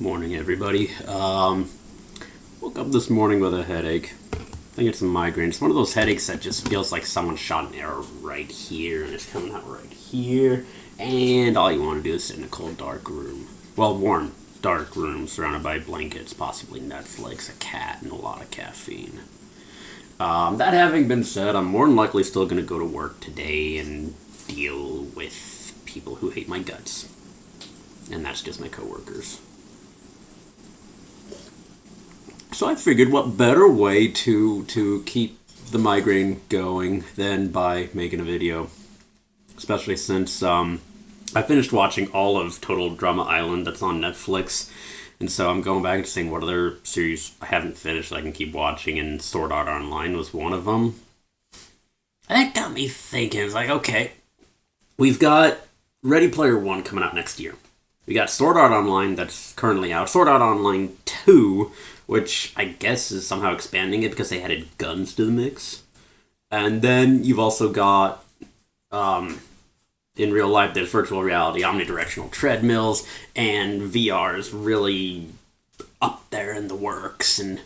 Morning, everybody. Woke up this morning with a headache. I think it's a migraine. It's one of those headaches that just feels like someone shot an arrow right here, and it's coming out right here, and all you want to do is sit in a cold, dark room. Well, warm, dark room surrounded by blankets, possibly Netflix, a cat, and a lot of caffeine. That having been said, I'm more than likely still going to go to work today and deal with people who hate my guts. And that's just my coworkers. So I figured what better way to keep the migraine going than by making a video. Especially since I finished watching all of Total Drama Island that's on Netflix. And so I'm going back and seeing what other series I haven't finished that I can keep watching, and Sword Art Online was one of them. And that got me thinking, it's like, okay, we've got Ready Player One coming out next year. We got Sword Art Online that's currently out. Sword Art Online 2, which I guess is somehow expanding it because they added guns to the mix. And then you've also got, in real life, there's virtual reality, omnidirectional treadmills, and VR is really up there in the works. And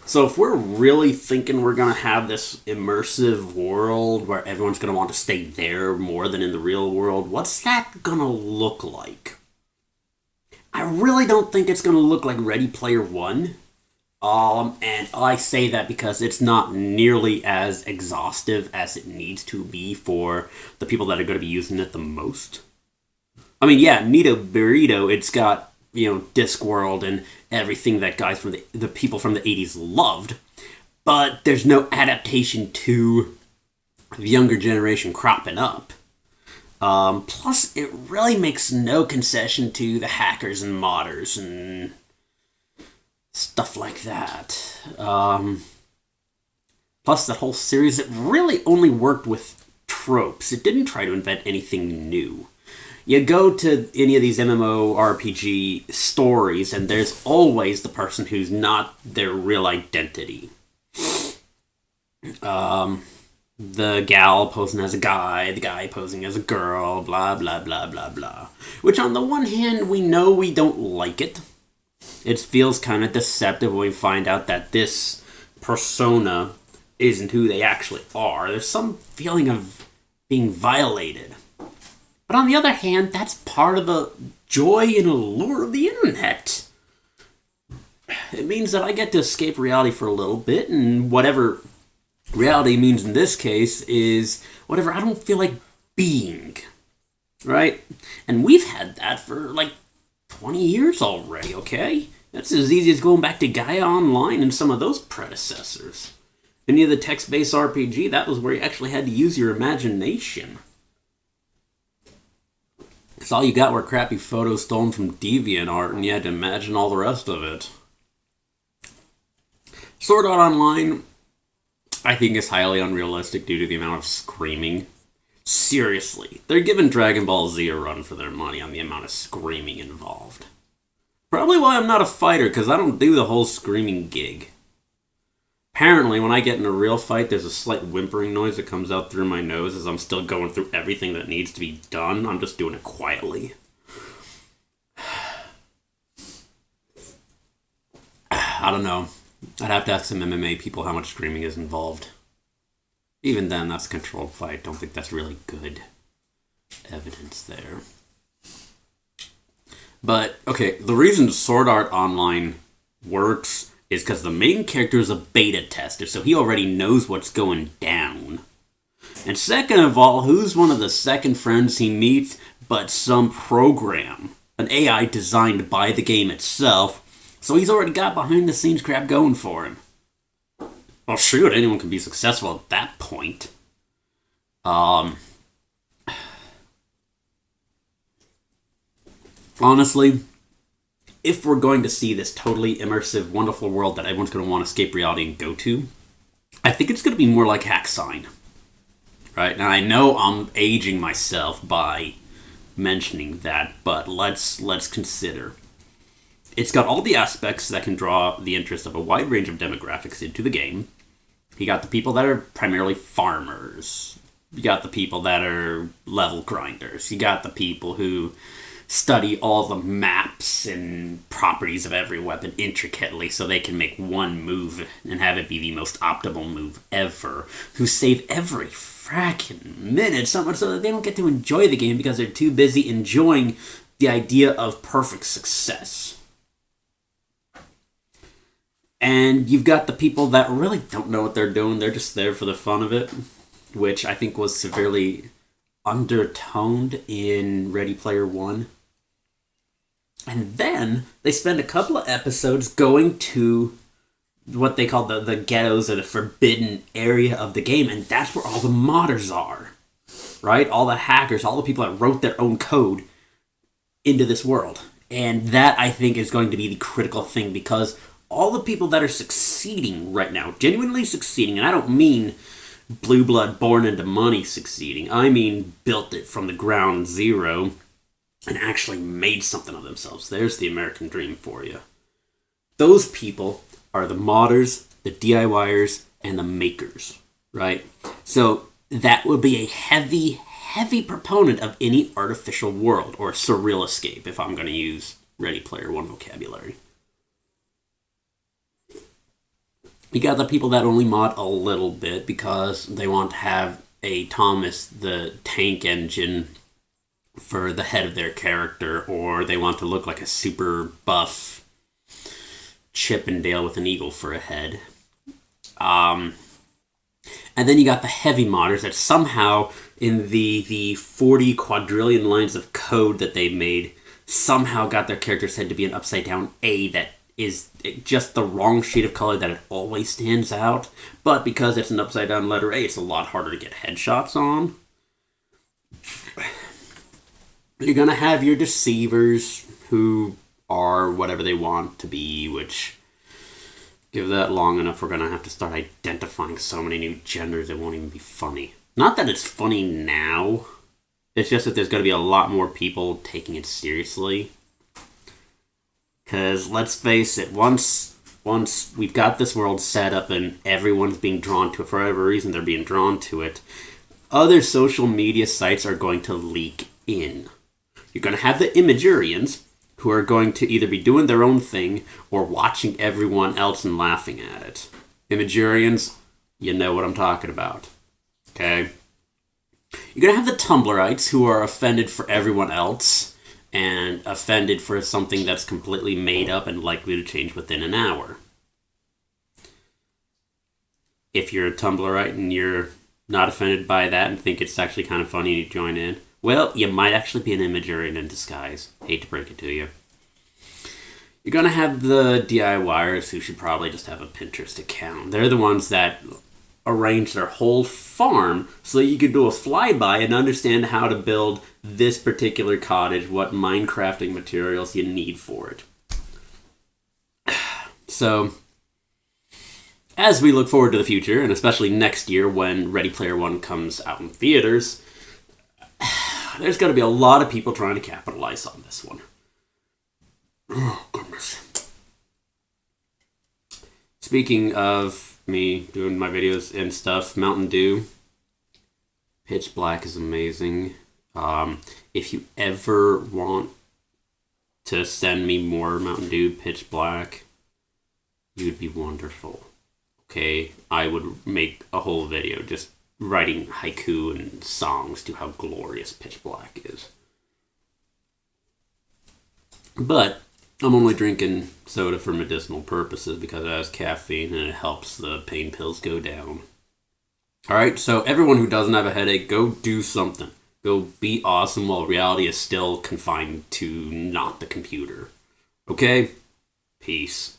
so if we're really thinking we're going to have this immersive world where everyone's going to want to stay there more than in the real world, what's that going to look like? I really don't think it's going to look like Ready Player One. And I say that because it's not nearly as exhaustive as it needs to be for the people that are going to be using it the most. I mean, yeah, Nito Burrito, it's got, Discworld and everything that guys from the people from the 80s loved, but there's no adaptation to the younger generation cropping up. Plus, it really makes no concession to the hackers and modders and stuff like that. Plus, that whole series, it really only worked with tropes. It didn't try to invent anything new. You go to any of these MMORPG stories, and there's always the person who's not their real identity. The gal posing as a guy, the guy posing as a girl, blah, blah, blah, blah, blah. Which, on the one hand, we know we don't like it. It feels kind of deceptive when we find out that this persona isn't who they actually are. There's some feeling of being violated. But on the other hand, that's part of the joy and allure of the internet. It means that I get to escape reality for a little bit, and whatever reality means in this case is whatever I don't feel like being. Right? And we've had that for 20 years already, okay? That's as easy as going back to Gaia Online and some of those predecessors. Any of the text-based RPG, that was where you actually had to use your imagination. Because all you got were crappy photos stolen from DeviantArt, and you had to imagine all the rest of it. Sword Art Online, I think, is highly unrealistic due to the amount of screaming. Seriously, they're giving Dragon Ball Z a run for their money on the amount of screaming involved. Probably why I'm not a fighter, because I don't do the whole screaming gig. Apparently, when I get in a real fight, there's a slight whimpering noise that comes out through my nose as I'm still going through everything that needs to be done. I'm just doing it quietly. I don't know. I'd have to ask some MMA people how much screaming is involved. Even then, that's a controlled fight. Don't think that's really good evidence there. But, okay, the reason Sword Art Online works is because the main character is a beta tester, so he already knows what's going down. And second of all, who's one of the second friends he meets but some program? An AI designed by the game itself, so he's already got behind-the-scenes crap going for him. Well, shoot, anyone can be successful at that point. Honestly, if we're going to see this totally immersive, wonderful world that everyone's going to want to escape reality and go to, I think it's going to be more like Hack Sign. Right? Now, I know I'm aging myself by mentioning that, but let's consider. It's got all the aspects that can draw the interest of a wide range of demographics into the game. You got the people that are primarily farmers. You got the people that are level grinders. You got the people who study all the maps and properties of every weapon intricately so they can make one move and have it be the most optimal move ever, who save every fracking minute so much so that they don't get to enjoy the game because they're too busy enjoying the idea of perfect success. And you've got the people that really don't know what they're doing. They're just there for the fun of it, which I think was severely undertoned in Ready Player One. And then they spend a couple of episodes going to what they call the ghettos, or the forbidden area of the game, and that's where all the modders are, right? All the hackers, all the people that wrote their own code into this world. And that, I think, is going to be the critical thing, because all the people that are succeeding right now, genuinely succeeding, and I don't mean blue blood born into money succeeding, I mean built it from the ground zero and actually made something of themselves. There's the American dream for you. Those people are the modders, the DIYers, and the makers, right? So that would be a heavy proponent of any artificial world, or surreal escape, if I'm going to use Ready Player One vocabulary. You got the people that only mod a little bit because they want to have a Thomas the Tank Engine for the head of their character, or they want to look like a super buff Chippendale with an eagle for a head. And then you got the heavy modders that somehow, in the 40 quadrillion lines of code that they made, somehow got their character's head to be an upside down A that is just the wrong shade of color that it always stands out. But because it's an upside down letter A, it's a lot harder to get headshots on. You're going to have your deceivers who are whatever they want to be, which, give that long enough, we're going to have to start identifying so many new genders it won't even be funny. Not that it's funny now, it's just that there's going to be a lot more people taking it seriously. Because, let's face it, once we've got this world set up and everyone's being drawn to it, for whatever reason they're being drawn to it, other social media sites are going to leak in. You're going to have the Imagurians, who are going to either be doing their own thing or watching everyone else and laughing at it. Imagurians, you know what I'm talking about. Okay? You're going to have the Tumblrites, who are offended for everyone else and offended for something that's completely made up and likely to change within an hour. If you're a Tumblrite and you're not offended by that and think it's actually kind of funny and you join in, well, you might actually be an Imagurian in disguise. Hate to break it to you. You're going to have the DIYers, who should probably just have a Pinterest account. They're the ones that arrange their whole farm so that you can do a flyby and understand how to build this particular cottage, what Minecrafting materials you need for it. So, as we look forward to the future, and especially next year when Ready Player One comes out in theaters, there's going to be a lot of people trying to capitalize on this one. Oh, goodness. Speaking of me doing my videos and stuff, Mountain Dew, Pitch Black is amazing. If you ever want to send me more Mountain Dew Pitch Black, you'd be wonderful. Okay, I would make a whole video just writing haiku and songs to how glorious Pitch Black is. But I'm only drinking soda for medicinal purposes because it has caffeine and it helps the pain pills go down. Alright, so everyone who doesn't have a headache, go do something. Go be awesome while reality is still confined to not the computer. Okay? Peace.